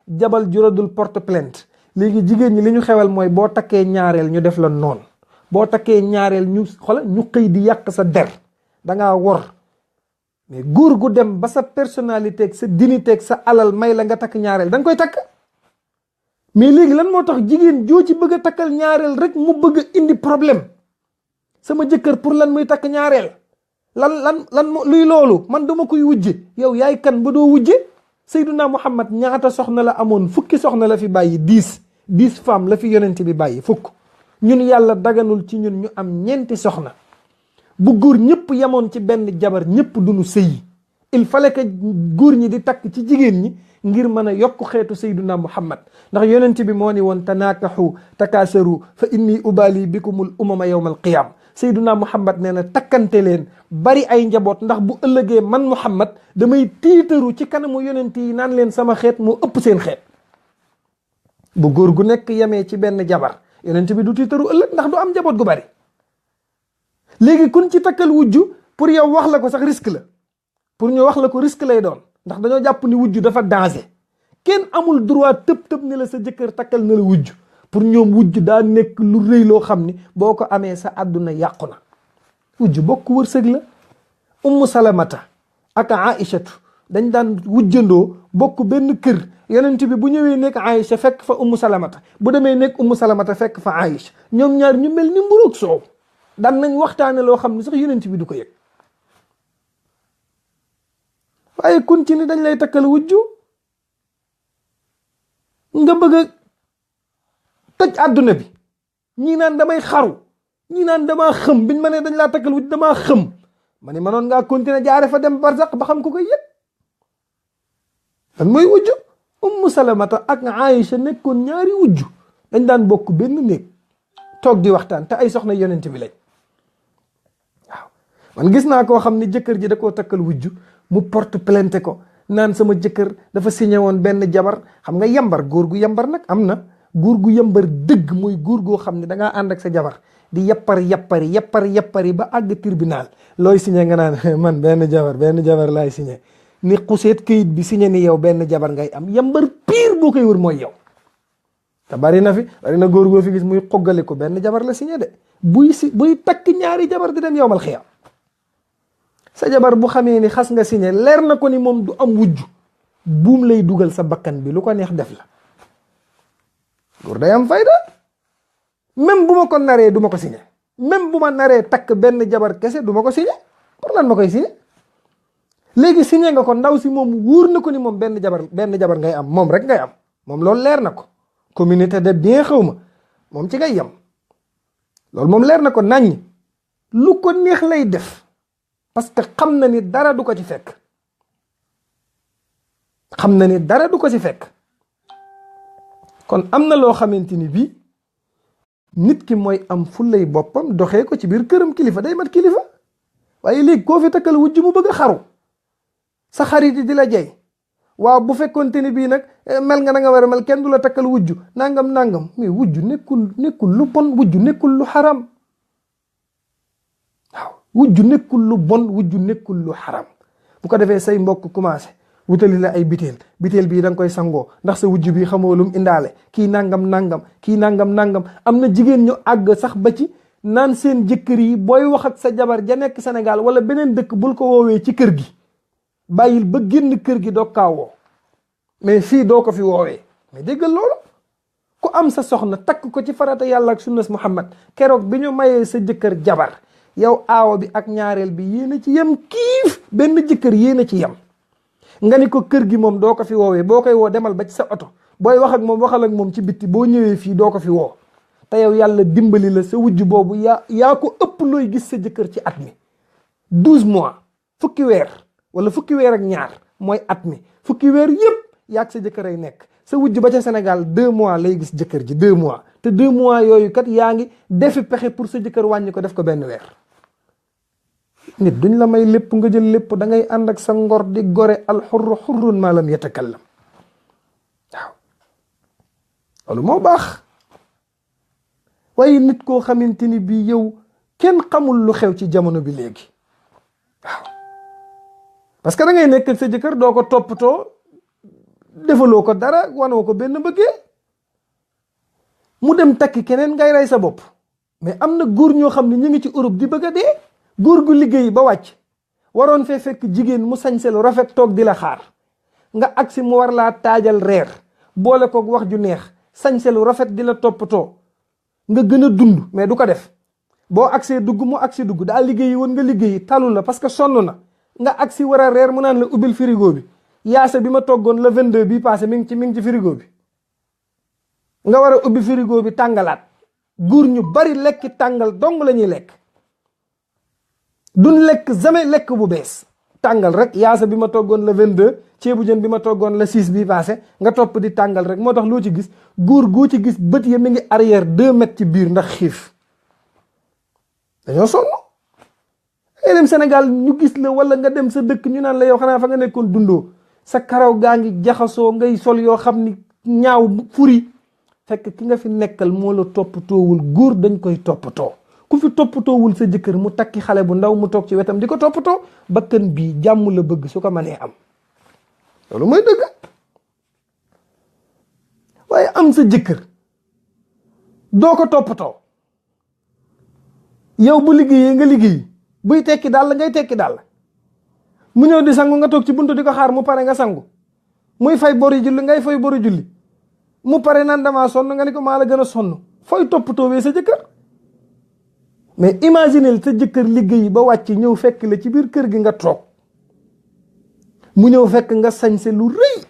jabal juradul porte plainte. léegi jigéen ñi li ñu xewal mooy boo takkee ñaareel ñu def la noon, boo takkee ñaareel ñu xëy di yàq sa der, dangaa wor. mais góor gu dem ba sa personnalité ak sa dignité ak sa alal may la nga takk ñaareel da nga koy takk. mais léegi lan moo tax jigéen joo ci bëgg a takkal ñaareel rek mu bëgg a indi problème. sama jëkkër pour lan muy takk ñaareel, lan luy loolu, man dama koy wujje. yow yaay kan ba doo wujje? Seyduna Muhammad ñaata soxna la amoon? fukki soxna la fi bàyyi, 10 femmes la fi yonent bi bàyyi, fukk. ñun yàlla daganul ci ñun ñu am 4 soxna. bu góor ñëpp yemoon ci benn jabar ñëpp duñu sëyi. il fallait que góor ñi di takk ci jigéen ñi ngir mën a yokk xeetu Seyduna Muhammad. ndax yonent bi moo ni woon tanaakaxu takaasaru fa inni ubali bikumul umama yawmal qiyam. Seyduna Muhammad nee na takkante leen, bari ay njaboot, ndax bu ëllëgee man Muhammad damay tiitaru ci kanamu yonent yi naan leen sama xeet moo ëpp seen xeet. bu góor gu nekk yemee ci benn jabar yonent bi du tiitaru ëllëg ndax du am njaboot gu bari. léegi kun ci takkal wujju pour yow wax la ko sax risque la, pour ñu wax la ko risque lay doon, ndax dañoo jàpp ni wujju dafa danger. kenn amul droit tëb ni la sa jëkkër takkal na la wujju. pour ñoom wujj daa nekk lu rëy loo xam ni boo ko amee sa àdduna yàqu na. wujj bokk wërsëg la. ummu salamata ak aïchatu dañ daan wujjandoo bokk benn kër. yonent bi bu ñëwee nekk aïcha fekk fa ummu salamata, bu demee nekk ummu salamata fekk fa aïcha, ñoom ñaar ñu mel ni mburoog soow. daan nañ waxtaane loo xam ne sax yonent bi du ko yëg. waaye continue dañ lay takkal wujju nga bëgg a tëj àdduna bi. ñii naan damay xaru, ñii naan damaa xëm. biñ ma ne dañ laa takkal wujju damaa xëm. ma ne manoon ngaa continuer jaare fa dem barzaq ba xam ko koy yëg. lan mooy wujju? ummu salamata ak aïcha nekkoon ñaari wujju, dañ daan bokk benn néeg toog di waxtaan te ay soxna yonent bi lañ. waaw man gis naa koo xam ne jëkkër ji da koo takkal wujju, mu porte plainte ko naan sama jëkkër dafa signé woon benn jabar. xam nga yambar, góor gu yambar nag am na. góor gu yambar dëgg mooy góor goo xam ne dangaa ànd ak sa jabar di yappari ba àgg tribunal. looy signé nga naan man benn jabar laay signé. ni xuseet këyit bi signé ni yow benn jabar ngay am. yambar pire boo koy wër mooy yow. te bari na góor goo fi gis muy xoggale ko benn jabar la signé de. buy takk ñaari jabar di dem yowmal xiyaam. sa jabar bu xamee ni xas nga signé leer na ko ni moom du am wujju, buum lay dugal sa bakkan bi lu ko neex def la. góor day am fayda. même bu ma ko naree du ma ko signé. même bu ma naree takk benn jabar kese du ma ko signé. pour lan ma koy signé? léegi signé nga ko, ndaw si moom wóor na ko ni moom benn jabar ngay am, moom rek ngay am. moom loolu leer na ko. communauté de bien xaw ma moom ci ngay yem. loolu moom leer na ko naññ. lu ko neex lay def. parce que xam na ni dara du ko ci fekk. kon am na loo xamante ni bii nit ki mooy am fullay boppam doxee ko ci biir këram. kilifa day mat kilifa. waaye léegi koo fi takkal wujj mu bëgg a xaru, sa xarit yi di la jey. waaw bu fekkoonte ni bii nag mel nga na nga war a mel, kenn du la takkal wujj nangam mais wujj nekkul lu bon, wujj nekkul lu xaram. waaw wujj nekkul lu bon, wujj nekkul lu xaram. bu ko defee say mbokk commencé wutali la ay biteel bii da nga koy sangoo ndax sa wujj bi xamoo lum indaale, kii nangam. am na jigéen ñu àgg sax ba ci naan seen jëkkër yi booy wax ak sa jabar ja nekk Sénégal wala beneen dëkk bul ko woowee ci kër gi, bàyyil ba génn kër gi doo kaawoo, mais fii doo ko fi woowee. mais déggal loolu. ku am sa soxna takk ko ci farata yàlla ak sunnas Muhammad, keroog bi ñu mayee sa jëkkër jabar, yow aawo bi ak ñaareel bi yéen a ci yem kiif, benn jëkkër yéen a ci yem. nga ni ko kër gi moom doo ko fi woowee, boo koy woo demal ba ci sa oto, booy wax ak moom waxal ak moom ci bitti, boo ñëwee fii doo ko fi woo. te yow yàlla dimbali la sa wujj boobu yaa ko ëpp looy gis sa jëkkër ci at mi. 12 mois, fukki weer wala fukki weer ak ñaar mooy at mi. fukki weer yëpp yaag sa jëkkër ay nekk. sa wujj ba ca Sénégal 2 mois lay gis jëkkër ji, 2 mois. te 2 mois yooyu kat yaa ngi defi pexe pour sa jëkkër wàññi ko def ko benn weer. nit duñ la may lépp nga jël lépp, da ngay ànd ak sa ngor di gore. alxurru xurrun maa lam yatakallam. waaw loolu moo baax. waaye nit koo xamante ni bii yow kenn xamul lu xew ci jamono bi léegi. waaw parce que da ngay nekk sa jëkkër doo ko toppatoo defaloo ko dara, wanoo ko benn bëggee, mu dem takki keneen ngay rey sa bopp. mais am na góor ñoo xam ne ñu ngi ci Europe di bëgg a dee. góor gu liggéey ba wàcc waroon fee fekk jigéen mu sañse lu rafet toog di la xaar, nga agsi mu war laa taajal reer boole ko wax ju neex, sañse lu rafet di la toppatoo, nga gën a dund, mais du ko def. boo agsee dugg mu agsi dugg, daa liggéeyi woon nga liggéeyi talu la parce que sonn na, nga agsi war a reer mu naan la ubbil frigo bi, yaasa bi ma toggoon le 22 bii passé mi ngi ci frigo bi. nga war a ubbi frigo bi tàngalaat. góor ñu bari lekki tàngal dong la ñuy lekk, duñ lekk jamais lekk bu bees. tàngal rek, yaasa bi ma toggoon le 22, ceebu jën bi ma toggoon le 6 bii passé, nga topp di tàngal rek. moo tax loo ci gis góor goo ci gis bët ya mi ngi arrière 2 mètres ci biir ndax xiif. dañoo sonn. ngay dem Sénégal ñu gis la, wala nga dem sa dëkk ñu naan la yow xanaa fa nga nekkoon dundoo, sa karaw gaa ngi jaxasoo, ngay sol yoo xam ni ñaaw furi, fekk ki nga fi nekkal moo la toppatoowul. góor dañ koy toppatoo. ku fi toppatoowul sa jëkkër mu takki xale bu ndaw mu toog ci wetam di ko toppatoo, bakkan bii jàmm la bëgg su ko mënee am. loolu mooy dëgg. waaye am sa jëkkër doo ko toppatoo, yow bu liggéeyee nga liggéey, buy tekki daal la ngay tekki daal, mu ñëw di sangu nga toog ci buntu di ko xaar mu pare nga sangu, muy fay bori julli ngay fay bori julli, mu pare naan damaa sonn nga ni ko maa la gën a sonn. fooy toppatoowee sa jëkkër. mais imaginez sa jëkkër liggéey ba wàcc ñëw fekk la ci biir kër gi nga toog, mu ñëw fekk nga sañse lu rëy,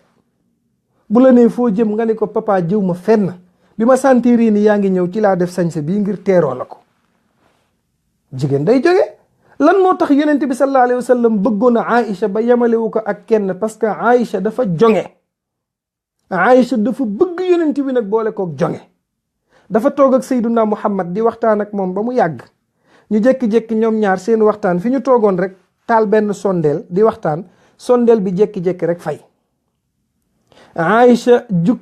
bu la nee foo jëm nga ni ko papa jëw ma fenn, bi ma sentir ni yaa ngi ñëw ci laa def sañse bii ngir teeroo la ko. jigéen day jóge. lan moo tax yonent bi sallallahu alayhi wa sallam bëggoon a Aïcha ba yemalewu ko ak kenn? parce que Aïcha dafa jonge. Aïcha dafa bëgg yonent bi nag boole kook jonge. dafa toog ak Seyduna Muhammad di waxtaan ak moom ba mu yàgg, ñu jékki-jékki ñoom ñaar seen waxtaan fi ñu toogoon rek taal benn sondeel di waxtaan, sondeel bi jékki-jékki rek fay. Aïcha jug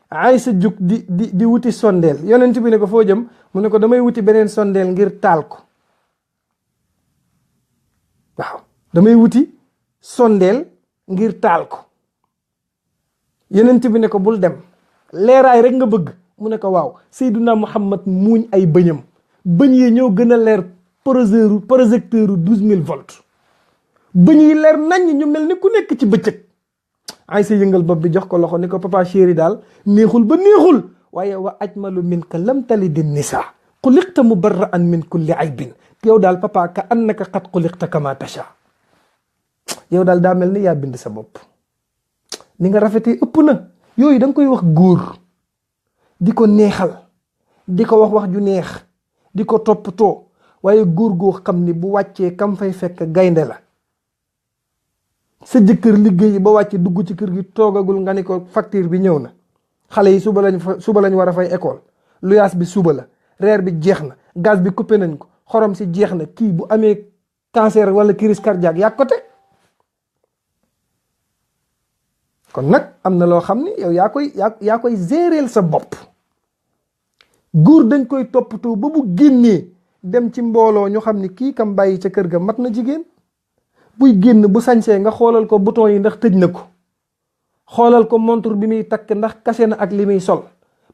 Aïcha jug di wuti sondeel. yonent bi ne ko foo jëm? mu ne ko damay wuti beneen sondeel ngir taal ko. waaw, damay wuti sondeel ngir taal ko. yonent bi ne ko bul dem, leeraay rek nga bëgg. mu ne ko waaw. Seyduna Muhammad muuñ ay bëñam, bëñ yi ñoo gën a leer projecteur 12000 volts, bëñ yi leer nañ ñu mel ni ku nekk ci bëccëg. Aysa yëngal bopp bi jox ko loxo ni ko papa chéri daal neexul ba neexul, waaye wa ajmalu minka lam talidi nisa xuliqta mubarra'an min kulli aybin. yow daal papa ka annaka qad xuliqta kama tasha. yow daal daa mel ni yaa bind sa bopp, ni nga rafetee ëpp na. yooyu da nga koy wax góor, di ko neexal, di ko wax ju neex, di ko toppatoo. waaye góor goo xam ni bu wàccee kam fay fekk gaynde la. sa jëkkër liggéey ba wàcc dugg ci kër gi toogagul nga ni ko facture bi ñëw na, xale yi suba lañ war a fay école, luyaas bi suba la, reer bi jeex na, gaz bi coupé nañ ko, xorom si jeex na, kii bu amee cancer wala crise cardiaque yaa ko teg. kon nag am na loo xam ni yow yaa koy géréel sa bopp. góor dañ koy toppatoo ba bu génnee dem ci mbooloo ñu xam ni kii kam bàyyi ca kër ga mat na jigéen. buy génn bu sañsee nga xoolal ko bouton yi ndax tëj na ko, xoolal ko montre bi muy takk ndax kase na ak li muy sol,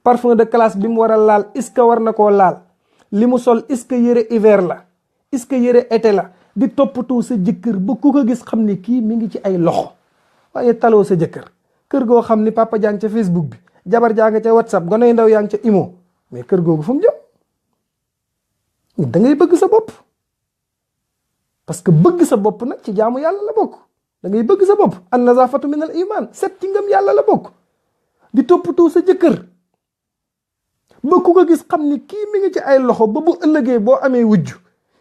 parfum de classe bi mu war a laal est-ce que war na koo laal, li mu sol est-ce que yëre hiver la, est-ce que yëre été la. di toppatoo sa jëkkër ba ku ko gis xam ni kii mi ngi ci ay loxo. waaye taloo sa jëkkër, kër goo xam ni papa jaa ngi ca Facebook bi, jabar jaa nga ca WhatsApp, gone ndaw yaa ngi ca Imo, mais kër googu fu mu jëm? da ngay bëgg sa bopp. parce que bëgg sa bopp nag ci jaamu yàlla la bokk. da ngay bëgg sa bopp. an nazafatu min al iman, set ci ngëm yàlla la bokk. di toppatoo sa jëkkër ba ku ko gis xam ni kii mi ngi ci ay loxo, ba bu ëllëgee boo amee wujj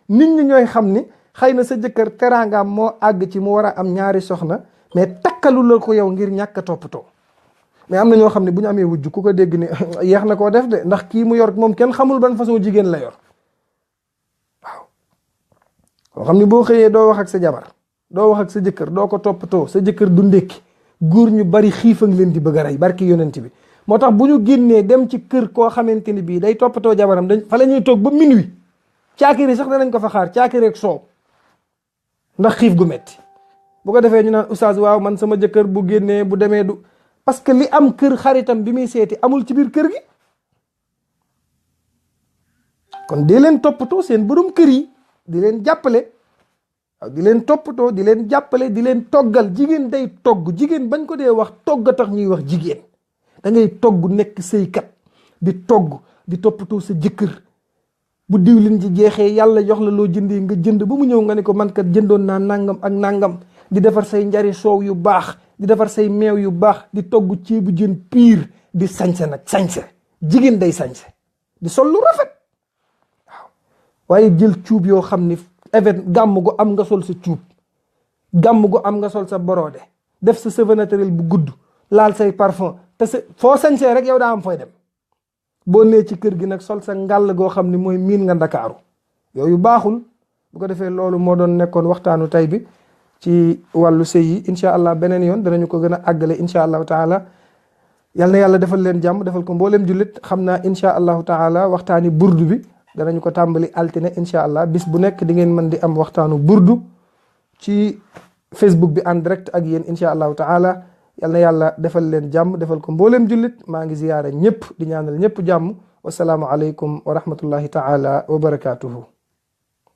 nit ñi ñooy xam ni xëy na sa jëkkër teraangaam moo àgg ci mu war a am ñaari soxna, mais takkalu la ko yow ngir ñàkk a toppatoo. mais am na ñoo xam ne bu ñu amee wujj ku ko dégg ni yeex na koo def de, ndax kii mu yor moom kenn xamul ban façon jigéen la yor. koo xam ni boo xëyee doo wax ak sa jabar, doo wax ak sa jëkkër, doo ko toppatoo, sa jëkkër du ndékki. góor ñu bari xiif a ngi leen di bëgg a rey barki yonent bi. moo tax bu ñu génnee dem ci kër koo xamante ni bii day toppatoo jabaram, fa la ñuy toog ba minuit. caakiri sax danañ ko fa xaar, caakiri ak soow, ndax xiif gu metti. bu ko defee ñu naan oustaz waaw man sama jëkkër bu génnee bu demee du parce que li am kër xaritam bi muy seeti amul ci biir kër gi. kon di leen toppatoo seen borom kër yi di leen jàppale waaw di leen toppatoo di leen jàppale di leen toggal. jigéen day togg, jigéen bañ ko dee wax togg a tax ñuy wax jigéen. da ngay togg nekk sëykat di togg di toppatoo sa jëkkër. bu diwlin ji jeexee yàlla jox la loo jëndee nga jënd ba mu ñëw nga ne ko man kat jëndoon naa nangam ak nangam. di defar say njari soow yu baax, di defar say meew yu baax, di togg ceebu jën piir, di sañse nag sañse. jigéen day sañse di sol lu rafet waaw. waaye jël cuub yoo xam ni gàmm gu am nga sol sa cuub, gàmm gu am nga sol sa borode, def sa cheveux naturel bu gudd, laal say parfum te foo sañsee rek yow daa am fooy dem. boo nee ci kër gi nag sol sa ngàll goo xam ni mooy miin nga ndakaaru. yooyu baaxul. bu ko defee loolu moo doon nekkoon waxtaanu tey bi ci wàllu sëy yi. incha allah beneen yoon danañu ko gën a àggale incha allahu taala. yal na yàlla defal leen jàmm, defal ko mboolem jullit. xam naa incha allahu taala waxtaani burdu bi danañu ko tàmbali altine incha allah. bis bu nekk di ngeen mën di am waxtaanu burdu ci Facebook bi en direct ak yéen incha allahu taala. yal na yàlla defal leen jàmm, defal ko mboolem jullit. maa ngi ziyaara ñëpp di ñaanal ñëpp jàmm. wasalaamu aleykum wa rahmatullahi taala wa barakaatuhu.